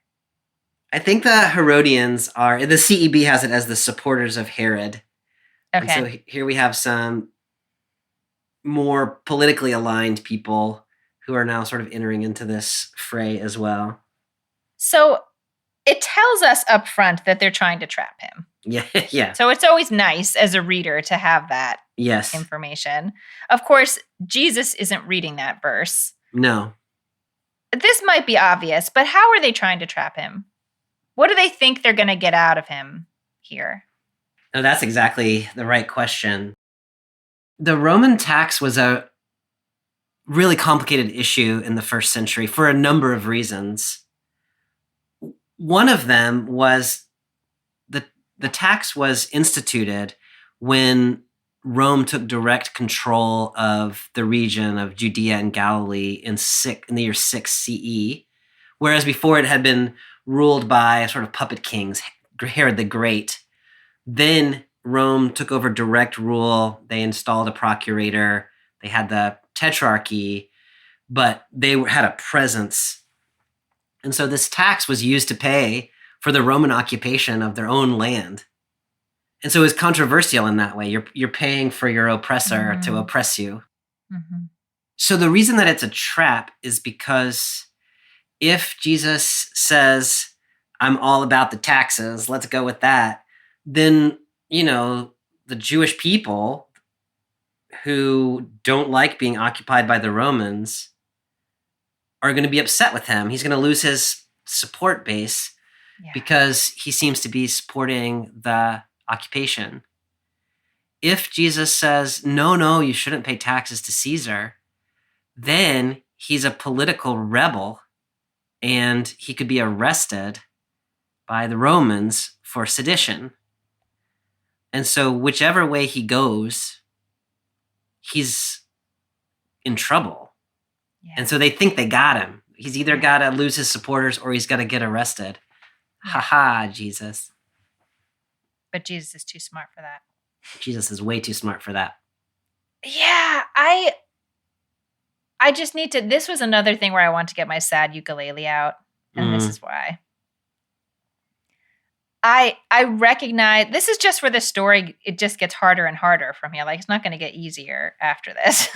I think the Herodians are, the CEB has it as the supporters of Herod. Okay. And so here we have some more politically aligned people who are now sort of entering into this fray as well. So it tells us up front that they're trying to trap him. Yeah. So it's always nice as a reader to have that information. Of course, Jesus isn't reading that verse. No. This might be obvious, but how are they trying to trap him? What do they think they're going to get out of him here? No, that's exactly the right question. The Roman tax was a really complicated issue in the first century for a number of reasons. One of them was the tax was instituted when Rome took direct control of the region of Judea and Galilee in the year 6 CE, whereas before it had been ruled by sort of puppet kings, Herod the Great. Then Rome took over direct rule. They installed a procurator. They had the tetrarchy. but they had a presence. And so this tax was used to pay for the Roman occupation of their own land. And so it was controversial in that way. You're paying for your oppressor to oppress you. Mm-hmm. So the reason that it's a trap is because if Jesus says, I'm all about the taxes, let's go with that, then, the Jewish people who don't like being occupied by the Romans are going to be upset with him. He's going to lose his support base because he seems to be supporting the occupation. If Jesus says, no, you shouldn't pay taxes to Caesar, then he's a political rebel and he could be arrested by the Romans for sedition. And so whichever way he goes, he's in trouble. Yeah. And so they think they got him. He's either got to lose his supporters or he's got to get arrested. Yeah. Ha ha, Jesus. But Jesus is too smart for that. Jesus is way too smart for that. Yeah, I just need to, this was another thing where I want to get my sad ukulele out, and this is why. I recognize, this is just where the story, it just gets harder and harder from here. Like, it's not going to get easier after this.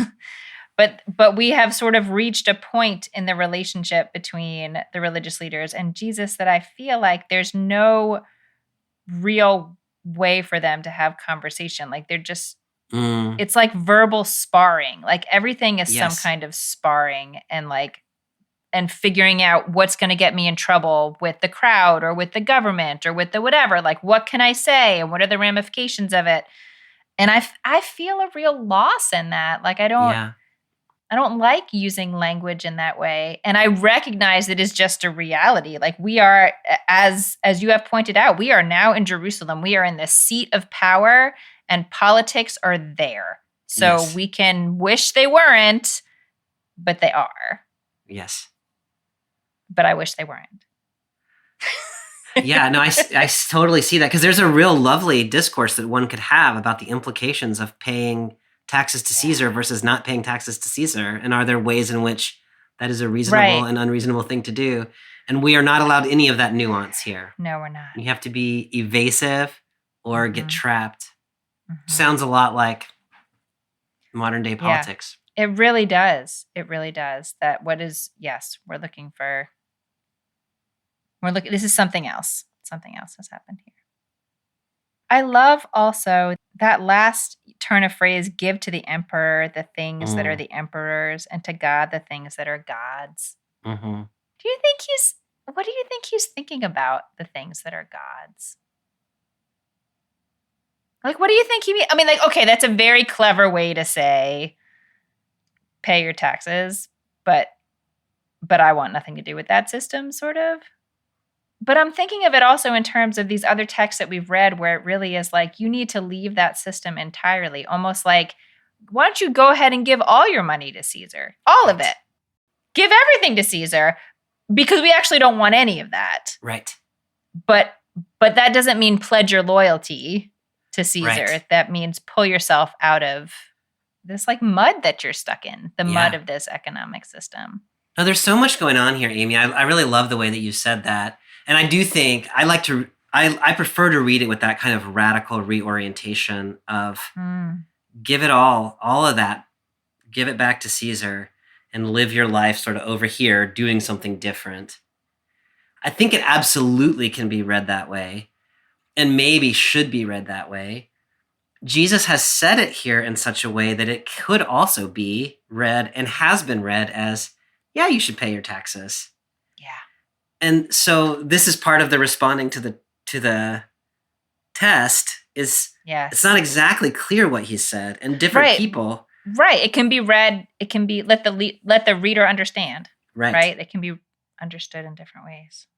But we have sort of reached a point in the relationship between the religious leaders and Jesus that I feel like there's no real way for them to have conversation. Like, they're just, it's like verbal sparring. Like, everything is some kind of sparring and figuring out what's going to get me in trouble with the crowd or with the government or with the whatever. Like, what can I say and what are the ramifications of it? And I feel a real loss in that. Like, I don't like using language in that way. And I recognize it is just a reality. Like, we are, as you have pointed out, we are now in Jerusalem. We are in the seat of power and politics are there. So we can wish they weren't, but they are. Yes. But I wish they weren't. Yeah, no, I totally see that, because there's a real lovely discourse that one could have about the implications of paying taxes to Caesar versus not paying taxes to Caesar. And are there ways in which that is a reasonable and unreasonable thing to do? And we are not allowed any of that nuance here. No, we're not. You have to be evasive or get trapped. Sounds a lot like modern day politics. It really does. It really does. That we're looking for. This is something else. Something else has happened here. I love also that last turn of phrase, give to the emperor the things that are the emperor's, and to God the things that are God's. Mm-hmm. What do you think he's thinking about, the things that are God's? Like, what do you think he mean? I mean, like, okay, that's a very clever way to say, pay your taxes, but I want nothing to do with that system, sort of. But I'm thinking of it also in terms of these other texts that we've read where it really is like, you need to leave that system entirely. Almost like, why don't you go ahead and give all your money to Caesar? All of it. Give everything to Caesar, because we actually don't want any of that. Right. But that doesn't mean pledge your loyalty to Caesar. Right. That means pull yourself out of this like mud that you're stuck in, the mud of this economic system. No, there's so much going on here, Amy. I really love the way that you said that. And I do think I prefer to read it with that kind of radical reorientation of give it all of that, give it back to Caesar and live your life sort of over here doing something different. I think it absolutely can be read that way, and maybe should be read that way. Jesus has said it here in such a way that it could also be read and has been read as, yeah, you should pay your taxes. Yeah. And so this is part of the responding to the test is it's not exactly clear what he said, and different people. Right. It can be read. It can be let the reader understand. Right. It can be understood in different ways.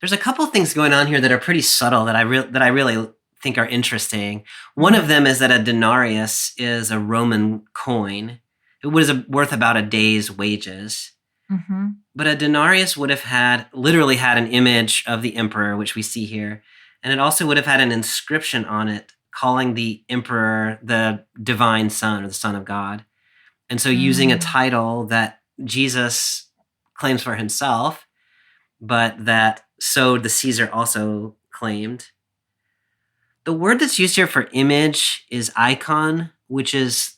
There's a couple of things going on here that are pretty subtle that I really think are interesting. One of them is that a denarius is a Roman coin. It was worth about a day's wages. Mm-hmm. But a denarius would have literally had an image of the emperor, which we see here. And it also would have had an inscription on it calling the emperor the divine son, or the son of God. And so using a title that Jesus claims for himself, but that so the Caesar also claimed. The word that's used here for image is icon, which is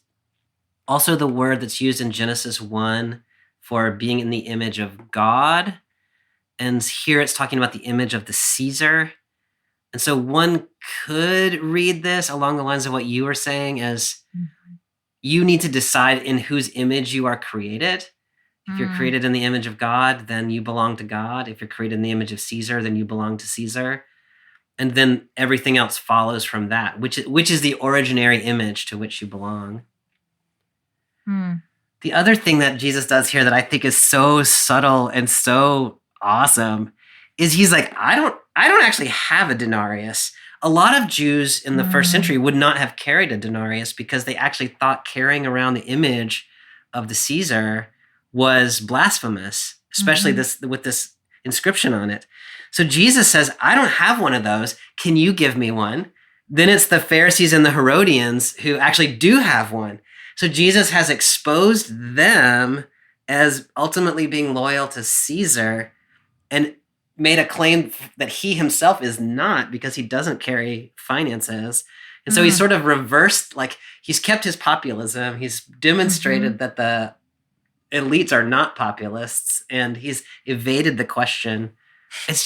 also the word that's used in Genesis 1 for being in the image of God. And here it's talking about the image of the Caesar. And so one could read this along the lines of what you were saying as you need to decide in whose image you are created. If you're created in the image of God, then you belong to God. If you're created in the image of Caesar, then you belong to Caesar. And then everything else follows from that, which is the originary image to which you belong. The other thing that Jesus does here that I think is so subtle and so awesome is he's like, I don't actually have a denarius. A lot of Jews in the first century would not have carried a denarius because they actually thought carrying around the image of the Caesar was blasphemous, especially with this inscription on it. So Jesus says, I don't have one of those. Can you give me one? Then it's the Pharisees and the Herodians who actually do have one. So Jesus has exposed them as ultimately being loyal to Caesar and made a claim that he himself is not because he doesn't carry finances. And so he's sort of reversed, like he's kept his populism. He's demonstrated that the elites are not populists, and he's evaded the question. It's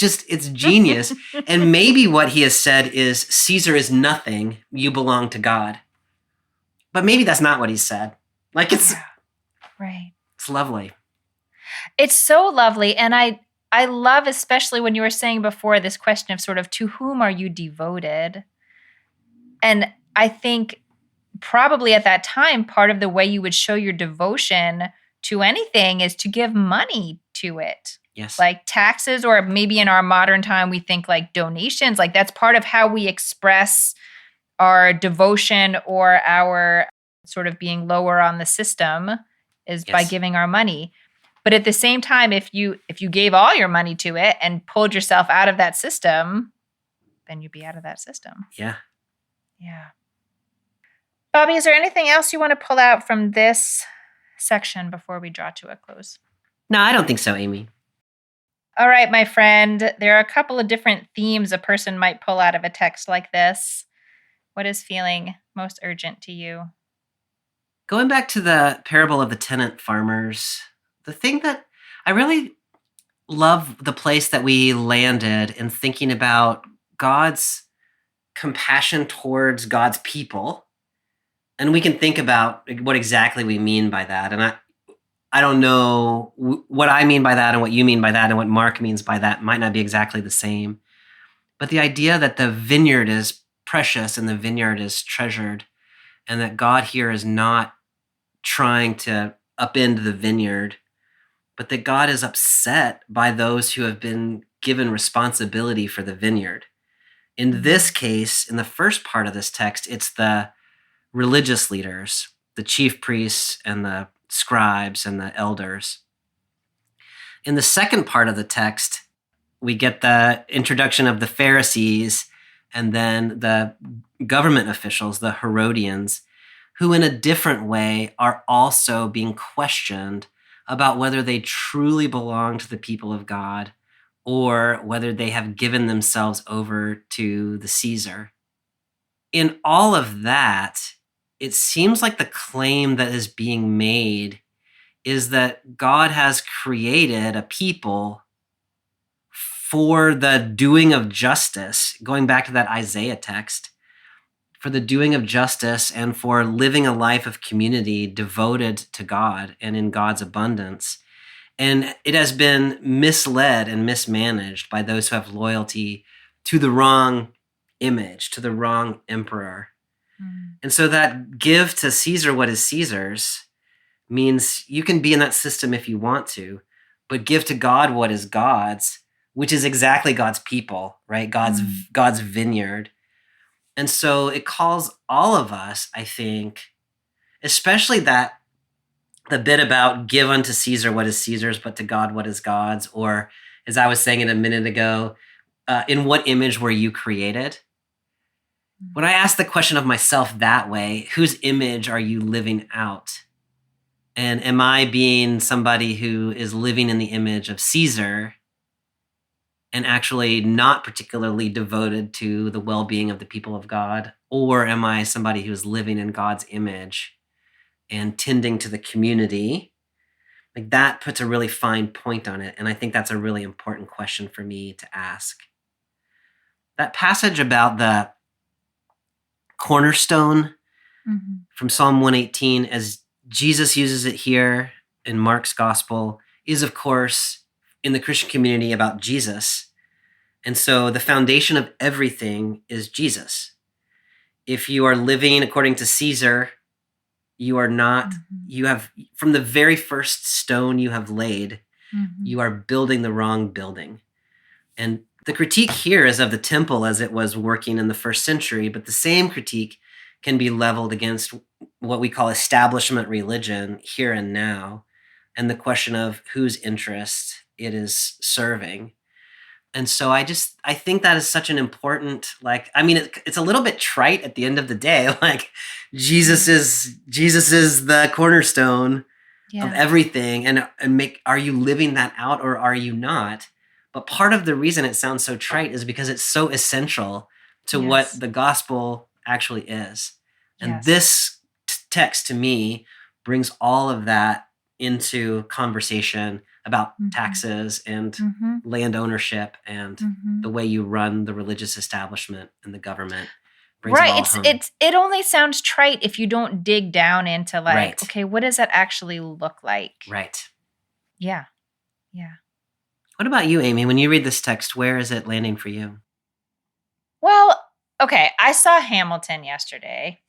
genius. And maybe what he has said is Caesar is nothing. You belong to God. But maybe that's not what he said. Like it's lovely. It's so lovely. And I love, especially when you were saying before, this question of sort of to whom are you devoted? And I think probably at that time, part of the way you would show your devotion to anything is to give money to it. Yes. Like taxes, or maybe in our modern time, we think like donations. Like that's part of how we express our devotion or our sort of being lower on the system is by giving our money. But at the same time, if you gave all your money to it and pulled yourself out of that system, then you'd be out of that system. Yeah. Yeah. Bobby, is there anything else you want to pull out from this section before we draw to a close? No, I don't think so, Amy. All right, my friend. There are a couple of different themes a person might pull out of a text like this. What is feeling most urgent to you? Going back to the parable of the tenant farmers, the thing that I really love the place that we landed in thinking about God's compassion towards God's people. And we can think about what exactly we mean by that. And I don't know what I mean by that and what you mean by that and what Mark means by that might not be exactly the same. But the idea that the vineyard is precious and the vineyard is treasured, and that God here is not trying to upend the vineyard, but that God is upset by those who have been given responsibility for the vineyard. In this case, in the first part of this text, it's the religious leaders, the chief priests and the scribes and the elders. In the second part of the text, we get the introduction of the Pharisees and then the government officials, the Herodians, who in a different way are also being questioned about whether they truly belong to the people of God or whether they have given themselves over to the Caesar. In all of that, it seems like the claim that is being made is that God has created a people for the doing of justice, going back to that Isaiah text, for the doing of justice and for living a life of community devoted to God and in God's abundance. And it has been misled and mismanaged by those who have loyalty to the wrong image, to the wrong emperor. And so that give to Caesar what is Caesar's means you can be in that system if you want to, but give to God what is God's, which is exactly God's people, right? God's vineyard. And so it calls all of us, I think, especially that the bit about give unto Caesar what is Caesar's, but to God what is God's, or as I was saying it a minute ago, in what image were you created? When I ask the question of myself that way, whose image are you living out? And am I being somebody who is living in the image of Caesar and actually not particularly devoted to the well-being of the people of God? Or am I somebody who is living in God's image and tending to the community? Like, that puts a really fine point on it. And I think that's a really important question for me to ask. That passage about the cornerstone from Psalm 118, as Jesus uses it here in Mark's gospel, is, of course, in the Christian community about Jesus. And so the foundation of everything is Jesus. If you are living according to Caesar, you are not, you have, from the very first stone you have laid, you are building the wrong building. And the critique here is of the temple as it was working in the first century, but the same critique can be leveled against what we call establishment religion here and now, and the question of whose interest it is serving. And so I think that is such an important, it's a little bit trite at the end of the day. Like, Jesus is the cornerstone of everything. And are you living that out or are you not? But part of the reason it sounds so trite is because it's so essential to what the gospel actually is. And this text to me brings all of that into conversation about taxes and land ownership and the way you run the religious establishment and the government. Right. It only sounds trite if you don't dig down into okay, what does that actually look like? Right. Yeah. Yeah. What about you, Amy? When you read this text, where is it landing for you? Well, okay, I saw Hamilton yesterday.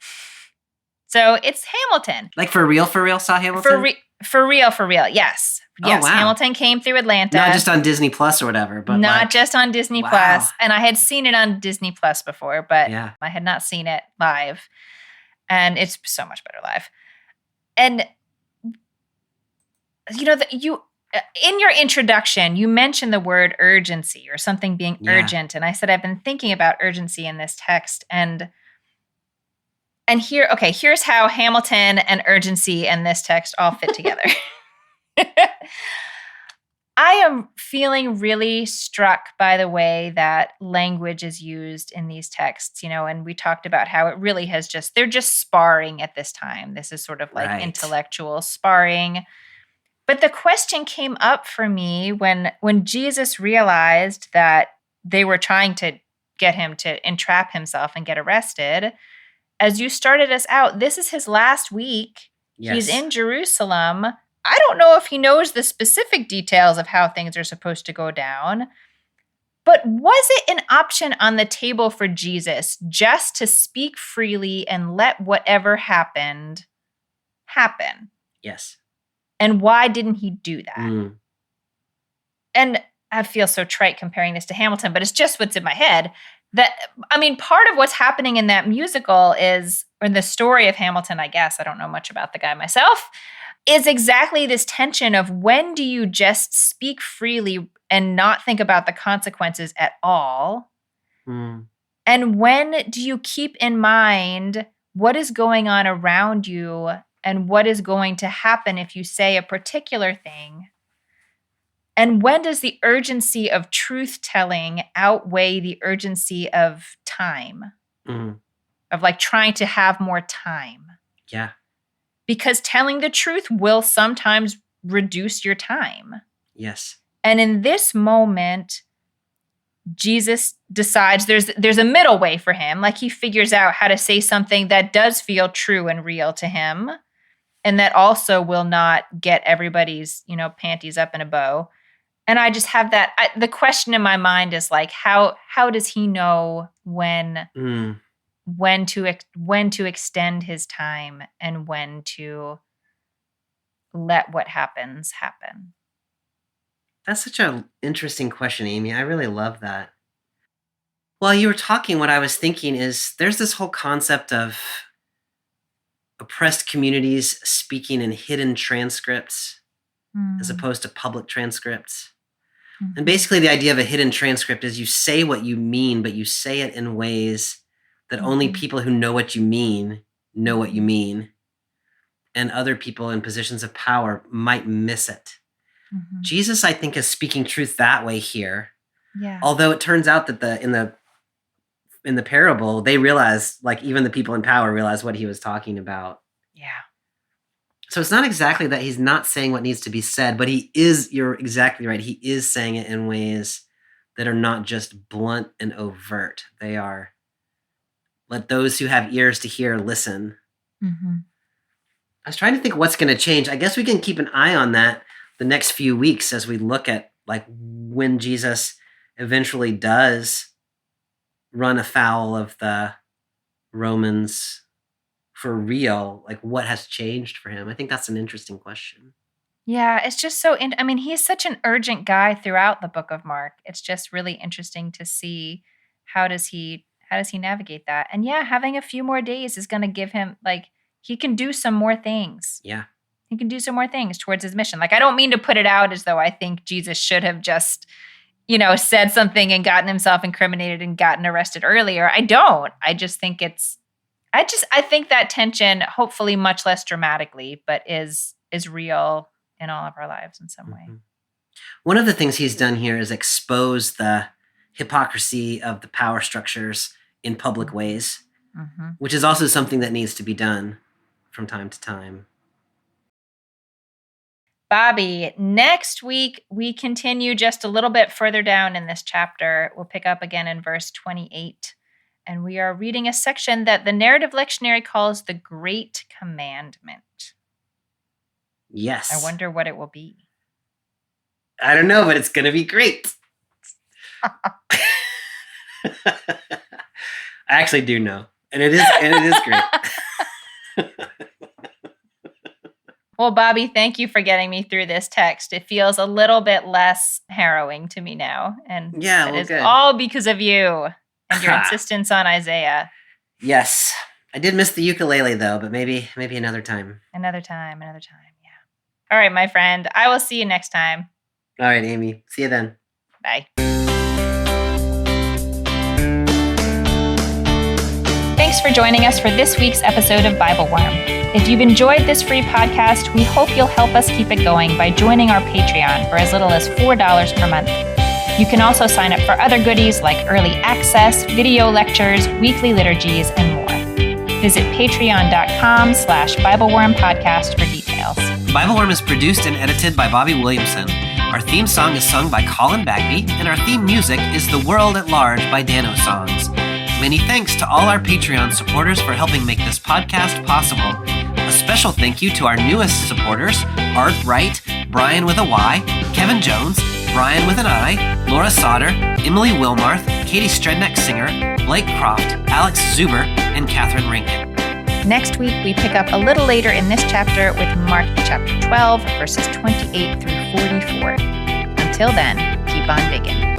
So it's Hamilton. Like for real saw Hamilton? For real, yes. Yes, wow. Hamilton came through Atlanta. Not just on Disney Plus or whatever, but not just on Disney Plus. And I had seen it on Disney Plus before, but I had not seen it live. And it's so much better live. And in your introduction, you mentioned the word urgency or something being urgent. And I said, I've been thinking about urgency in this text. And here's how Hamilton and urgency and this text all fit together. I am feeling really struck by the way that language is used in these texts, and we talked about how it really they're just sparring at this time. This is sort of like intellectual sparring. But the question came up for me when Jesus realized that they were trying to get him to entrap himself and get arrested. As you started us out, this is his last week. Yes. He's in Jerusalem. I don't know if he knows the specific details of how things are supposed to go down, but was it an option on the table for Jesus just to speak freely and let whatever happened happen? Yes. And why didn't he do that? And I feel so trite comparing this to Hamilton, but it's just what's in my head. Part of what's happening in that musical or the story of Hamilton, I guess, I don't know much about the guy myself, is exactly this tension of when do you just speak freely and not think about the consequences at all? And when do you keep in mind what is going on around you and what is going to happen if you say a particular thing? And when does the urgency of truth-telling outweigh the urgency of time? Of trying to have more time? Yeah. Because telling the truth will sometimes reduce your time. Yes. And in this moment, Jesus decides there's a middle way for him. He figures out how to say something that does feel true and real to him, and that also will not get everybody's, panties up in a bow. And I just have that. The question in my mind is how does he know when to extend his time and when to let what happens happen? That's such an interesting question, Amy. I really love that. While you were talking, what I was thinking is there's this whole concept of oppressed communities speaking in hidden transcripts as opposed to public transcripts. And basically the idea of a hidden transcript is you say what you mean, but you say it in ways that only people who know what you mean know what you mean. and other people in positions of power might miss it. Mm-hmm. Jesus, I think, is speaking truth that way here. Yeah. Although it turns out that in the parable, they realize, like even the people in power realize what he was talking about. Yeah. So it's not exactly that he's not saying what needs to be said, but you're exactly right. He is saying it in ways that are not just blunt and overt. They are, let those who have ears to hear listen. Mm-hmm. I was trying to think what's going to change. I guess we can keep an eye on that the next few weeks as we look at like when Jesus eventually does run afoul of the Romans for real. Like what has changed for him? I think that's an interesting question. Yeah, it's just so, he's such an urgent guy throughout the book of Mark. It's just really interesting to see how does he navigate that. And yeah, having a few more days is going to give him, like, he can do some more things. Yeah. He can do some more things towards his mission. Like, I don't mean to put it out as though I think Jesus should have just, said something and gotten himself incriminated and gotten arrested earlier. I don't. I just think I think that tension, hopefully much less dramatically, but is real in all of our lives in some way. One of the things he's done here is expose the hypocrisy of the power structures in public ways, which is also something that needs to be done from time to time. Bobby, next week we continue just a little bit further down in this chapter. We'll pick up again in verse 28. And we are reading a section that the narrative lectionary calls the Great Commandment. Yes. I wonder what it will be. I don't know, but it's going to be great. I actually do know. And it is great. Well, Bobby, thank you for getting me through this text. It feels a little bit less harrowing to me now. And yeah, it is good. all because of you and your insistence on Isaiah. Yes. I did miss the ukulele, though, but maybe another time. Another time, yeah. All right, my friend. I will see you next time. All right, Amy. See you then. Bye. Thanks for joining us for this week's episode of BibleWorm. If you've enjoyed this free podcast, we hope you'll help us keep it going by joining our Patreon for as little as $4 per month. You can also sign up for other goodies like early access, video lectures, weekly liturgies, and more. Visit patreon.com/BibleWorm podcast for details. BibleWorm is produced and edited by Bobby Williamson. Our theme song is sung by Colin Bagby, and our theme music is The World at Large by Dano Songs. Many thanks to all our Patreon supporters for helping make this podcast possible. A special thank you to our newest supporters, Art Wright, Brian with a Y, Kevin Jones, Brian with an I, Laura Sauter, Emily Wilmarth, Katie Stredneck-Singer, Blake Croft, Alex Zuber, and Catherine Rankin. Next week, we pick up a little later in this chapter with Mark chapter 12, verses 28 through 44. Until then, keep on digging.